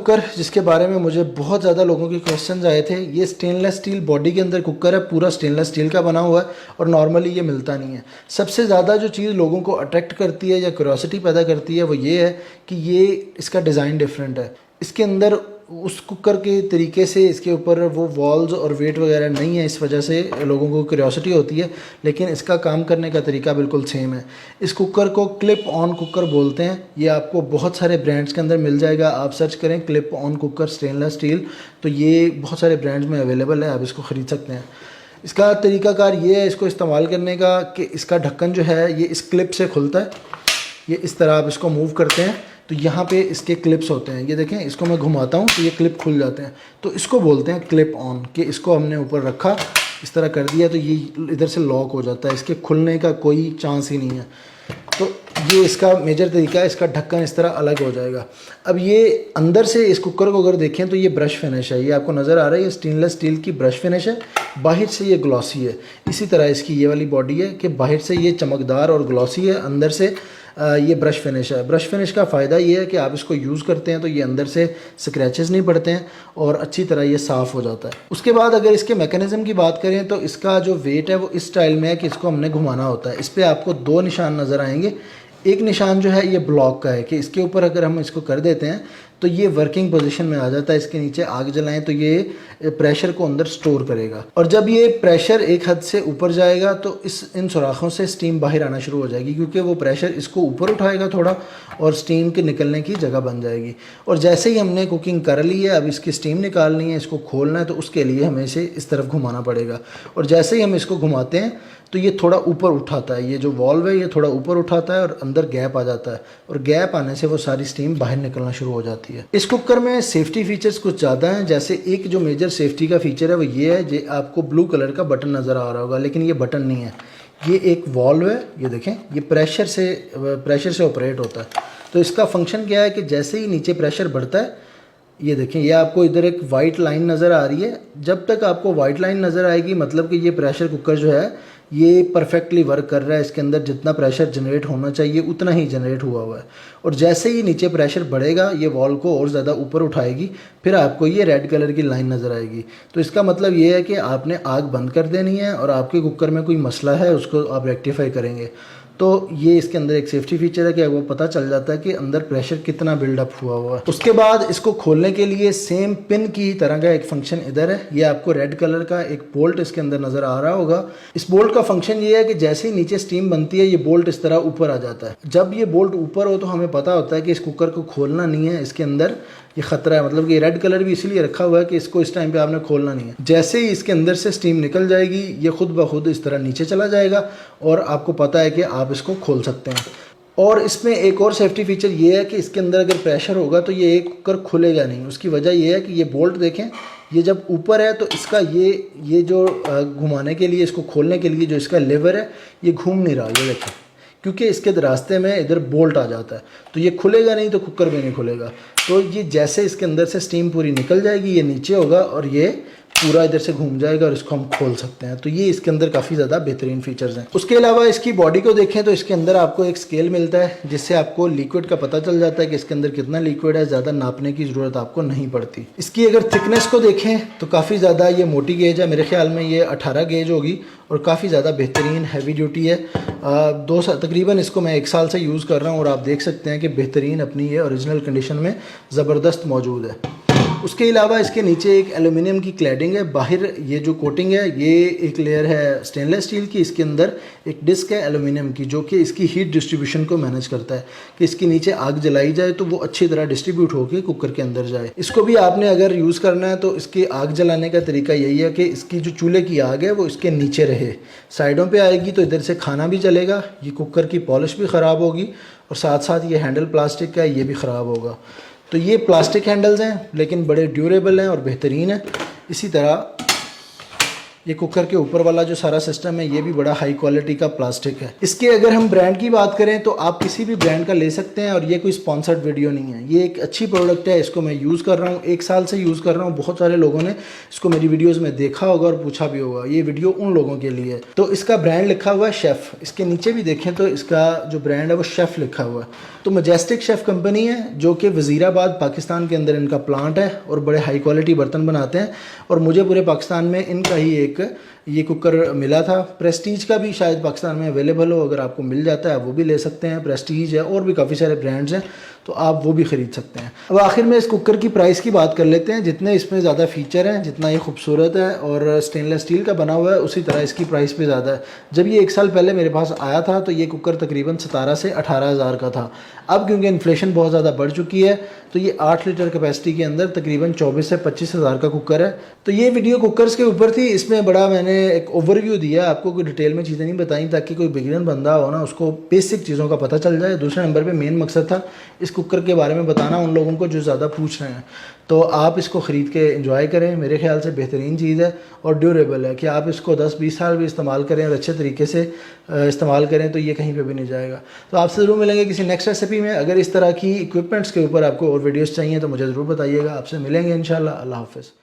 Cooker जिसके बारे में मुझे बहुत ज़्यादा लोगों के क्वेश्चंस आए थे, ये स्टेनलेस स्टील बॉडी के अंदर कुकर है, पूरा स्टेनलेस स्टील का बना हुआ है और नॉर्मली ये मिलता नहीं है। सबसे ज़्यादा जो चीज़ लोगों को अट्रैक्ट करती है या क्यूरोसिटी पैदा करती है वो ये है कि ये इसका डिज़ाइन डिफरेंट है। इसके अंदर उस कुकर के तरीके से इसके ऊपर वो वॉल्स और वेट वगैरह नहीं है, इस वजह से लोगों को क्यूरियोसिटी होती है, लेकिन इसका काम करने का तरीका बिल्कुल सेम है। इस कुकर को क्लिप ऑन कुकर बोलते हैं। ये आपको बहुत सारे ब्रांड्स के अंदर मिल जाएगा। आप सर्च करें clip on cooker stainless steel, तो ये बहुत सारे ब्रांड्स में अवेलेबल है, आप इसको ख़रीद सकते हैं। इसका तरीकाकार ये है इसको इस्तेमाल करने का कि इसका ढक्कन जो है ये इस क्लिप से खुलता है। ये इस तरह आप इसको मूव करते हैं तो यहाँ पे इसके क्लिप्स होते हैं, ये देखें, इसको मैं घुमाता हूँ तो ये क्लिप खुल जाते हैं, तो इसको बोलते हैं क्लिप ऑन। कि इसको हमने ऊपर रखा, इस तरह कर दिया तो ये इधर से लॉक हो जाता है, इसके खुलने का कोई चांस ही नहीं है। तो ये इसका मेजर तरीका है, इसका ढक्कन इस तरह अलग हो जाएगा। अब ये अंदर से इस कुकर को अगर देखें तो ये ब्रश फिनिश है, ये आपको नज़र आ रहा है, ये स्टेनलेस स्टील की ब्रश फिनिश है। बाहर से ये ग्लॉसी है। इसी तरह इसकी ये वाली बॉडी है कि बाहर से ये चमकदार और ग्लॉसी है, अंदर से ये ब्रश फिनिश है। ब्रश फिनिश का फ़ायदा ये है कि आप इसको यूज़ करते हैं तो ये अंदर से स्क्रैचेस नहीं पड़ते हैं और अच्छी तरह ये साफ़ हो जाता है। उसके बाद अगर इसके मैकेनिज़्म की बात करें तो इसका जो वेट है वो इस स्टाइल में है कि इसको हमने घुमाना होता है। इस पर आपको दो निशान नज़र आएंगे। एक निशान जो है ये ब्लॉक का है कि इसके ऊपर अगर हम इसको कर देते हैं तो ये वर्किंग पोजीशन में आ जाता है। इसके नीचे आग जलाएं तो ये प्रेशर को अंदर स्टोर करेगा, और जब ये प्रेशर एक हद से ऊपर जाएगा तो इन सुराखों से स्टीम बाहर आना शुरू हो जाएगी, क्योंकि वो प्रेशर इसको ऊपर उठाएगा थोड़ा और स्टीम के निकलने की जगह बन जाएगी। और जैसे ही हमने कुकिंग कर ली है, अब इसकी स्टीम निकालनी है, इसको खोलना है, तो उसके लिए हमें इसे इस तरफ घुमाना पड़ेगा। और जैसे ही हम इसको घुमाते हैं तो ये थोड़ा ऊपर उठाता है, ये जो वॉल्व है ये थोड़ा ऊपर उठाता है और अंदर गैप आ जाता है, और गैप आने से वो सारी स्टीम बाहर निकलना शुरू हो जाती है। इस कुकर में सेफ्टी फीचर्स कुछ ज़्यादा हैं। जैसे एक जो मेजर सेफ्टी का फीचर है वो ये है, जो आपको ब्लू कलर का बटन नज़र आ रहा होगा, लेकिन ये बटन नहीं है, ये एक वॉल्व है। ये देखें, ये प्रेशर से ऑपरेट होता है। तो इसका फंक्शन क्या है कि जैसे ही नीचे प्रेशर बढ़ता है, ये देखें, ये आपको इधर एक वाइट लाइन नज़र आ रही है। जब तक आपको वाइट लाइन नज़र आएगी मतलब कि ये प्रेशर कुकर जो है ये परफेक्टली वर्क कर रहा है, इसके अंदर जितना प्रेशर जनरेट होना चाहिए उतना ही जनरेट हुआ हुआ है। और जैसे ही नीचे प्रेशर बढ़ेगा ये वॉल को और ज़्यादा ऊपर उठाएगी, फिर आपको ये रेड कलर की लाइन नज़र आएगी। तो इसका मतलब ये है कि आपने आग बंद कर देनी है और आपके कुकर में कोई मसला है उसको आप रेक्टिफाई करेंगे। तो ये इसके अंदर एक सेफ्टी फीचर है कि वो पता चल जाता है कि अंदर प्रेशर कितना बिल्डअप हुआ हुआ है। उसके बाद इसको खोलने के लिए सेम पिन की तरह का एक फंक्शन इधर है। ये आपको रेड कलर का एक बोल्ट इसके अंदर नज़र आ रहा होगा। इस बोल्ट का फंक्शन ये है कि जैसे ही नीचे स्टीम बनती है ये बोल्ट इस तरह ऊपर आ जाता है। जब ये बोल्ट ऊपर हो तो हमें पता होता है कि इस कुकर को खोलना नहीं है, इसके अंदर ये ख़तरा है। मतलब कि रेड कलर भी इसीलिए रखा हुआ है कि इसको इस टाइम पे आपने खोलना नहीं है। जैसे ही इसके अंदर से स्टीम निकल जाएगी ये खुद ब खुद इस तरह नीचे चला जाएगा और आपको पता है कि आप इसको खोल सकते हैं। और इसमें एक और सेफ्टी फीचर ये है कि इसके अंदर अगर प्रेशर होगा तो ये एक कुकर खुलेगा नहीं। उसकी वजह ये है कि ये बोल्ट देखें, ये जब ऊपर है तो इसका ये जो घुमाने के लिए, इसको खोलने के लिए जो इसका लेवर है ये घूम नहीं रहा, ये देखें, क्योंकि इसके रास्ते में इधर बोल्ट आ जाता है, तो ये खुलेगा नहीं, तो कुकर भी नहीं खुलेगा। तो ये जैसे इसके अंदर से स्टीम पूरी निकल जाएगी ये नीचे होगा और ये पूरा इधर से घूम जाएगा और इसको हम खोल सकते हैं। तो ये इसके अंदर काफ़ी ज़्यादा बेहतरीन फीचर्स हैं। उसके अलावा इसकी बॉडी को देखें तो इसके अंदर आपको एक स्केल मिलता है जिससे आपको लिक्विड का पता चल जाता है कि इसके अंदर कितना लिक्विड है। ज़्यादा नापने की ज़रूरत आपको नहीं पड़ती। इसकी अगर थिकनेस को देखें तो काफ़ी ज़्यादा ये मोटी गेज है, मेरे ख्याल में ये 18 गेज होगी और काफ़ी ज़्यादा बेहतरीन हैवी ड्यूटी है। तकरीबन इसको मैं 1 साल से यूज़ कर रहा हूँ और आप देख सकते हैं कि बेहतरीन अपनी ये ओरिजिनल कंडीशन में ज़बरदस्त मौजूद है। उसके अलावा इसके नीचे एक एल्यूमिनियम की क्लैडिंग है। बाहर ये जो कोटिंग है ये एक लेयर है स्टेनलेस स्टील की, इसके अंदर एक डिस्क है एल्यूमिनियम की जो कि इसकी हीट डिस्ट्रीब्यूशन को मैनेज करता है कि इसके नीचे आग जलाई जाए तो वो अच्छी तरह डिस्ट्रीब्यूट होकर कुकर के अंदर जाए। इसको भी आपने अगर यूज़ करना है तो इसकी आग जलाने का तरीका यही है कि इसकी जो चूल्हे की आग है वो इसके नीचे रहे, साइडों पर आएगी तो इधर से खाना भी जलेगा, ये कुकर की पॉलिश भी ख़राब होगी और साथ साथ ये हैंडल प्लास्टिक का है, ये भी ख़राब होगा। तो ये प्लास्टिक हैंडल्स हैं लेकिन बड़े ड्यूरेबल हैं और बेहतरीन है। इसी तरह ये कुकर के ऊपर वाला जो सारा सिस्टम है ये भी बड़ा हाई क्वालिटी का प्लास्टिक है। इसके अगर हम ब्रांड की बात करें तो आप किसी भी ब्रांड का ले सकते हैं और ये कोई स्पॉन्सर्ड वीडियो नहीं है, ये एक अच्छी प्रोडक्ट है। इसको मैं यूज़ कर रहा हूँ, 1 साल से यूज़ कर रहा हूँ। बहुत सारे लोगों ने इसको मेरी वीडियोज़ में देखा होगा और पूछा भी होगा। ये वीडियो उन लोगों के लिए है। तो इसका ब्रांड लिखा हुआ है शेफ़। इसके नीचे भी देखें तो इसका जो ब्रांड है वो शेफ़ लिखा हुआ है। तो मजेस्टिक शेफ़ कंपनी है जो कि वज़ीराबाद पाकिस्तान के अंदर इनका प्लांट है और बड़े हाई क्वालिटी बर्तन बनाते हैं। और मुझे पूरे पाकिस्तान में इनका ही एक ये कुकर मिला था। प्रेस्टीज का भी शायद पाकिस्तान में अवेलेबल हो, अगर आपको मिल जाता है आप वो भी ले सकते हैं। प्रेस्टीज है और भी काफ़ी सारे ब्रांड्स हैं, तो आप वो भी ख़रीद सकते हैं। अब आखिर में इस कुकर की प्राइस की बात कर लेते हैं। जितने इसमें ज़्यादा फ़ीचर हैं, जितना ये खूबसूरत है और स्टेनलेस स्टील का बना हुआ है, उसी तरह इसकी प्राइस भी ज़्यादा है। जब ये 1 साल पहले मेरे पास आया था तो ये कुकर तकरीबन 17 से 18 हज़ार का था। अब क्योंकि इन्फ्लेशन बहुत ज़्यादा बढ़ चुकी है तो ये 8 लीटर कैपेसिटी के अंदर तकरीबन 24 से 25 हज़ार का कुकर है। तो ये वीडियो कुकर्स के ऊपर थी। इसमें बड़ा मैंने एक ओवरव्यू दिया, आपको कोई डिटेल में चीज़ें नहीं बताई ताकि कोई बिगिनर बंदा हो ना उसको बेसिक चीज़ों का पता चल जाए। दूसरे नंबर पे मेन मकसद था इस कुकर के बारे में बताना उन लोगों को जो ज़्यादा पूछ रहे हैं। तो आप इसको ख़रीद के एंजॉय करें, मेरे ख्याल से बेहतरीन चीज़ है और ड्यूरेबल है कि आप इसको 10-20 साल भी इस्तेमाल करें और अच्छे तरीके से इस्तेमाल करें तो ये कहीं पे भी नहीं जाएगा। तो आपसे ज़रूर मिलेंगे किसी नेक्स्ट रेसिपी में। अगर इस तरह की इक्विपमेंट्स के ऊपर आपको और वीडियोस चाहिए तो मुझे ज़रूर बताइएगा। आपसे मिलेंगे इंशाल्लाह। अल्लाह हाफ़िज़।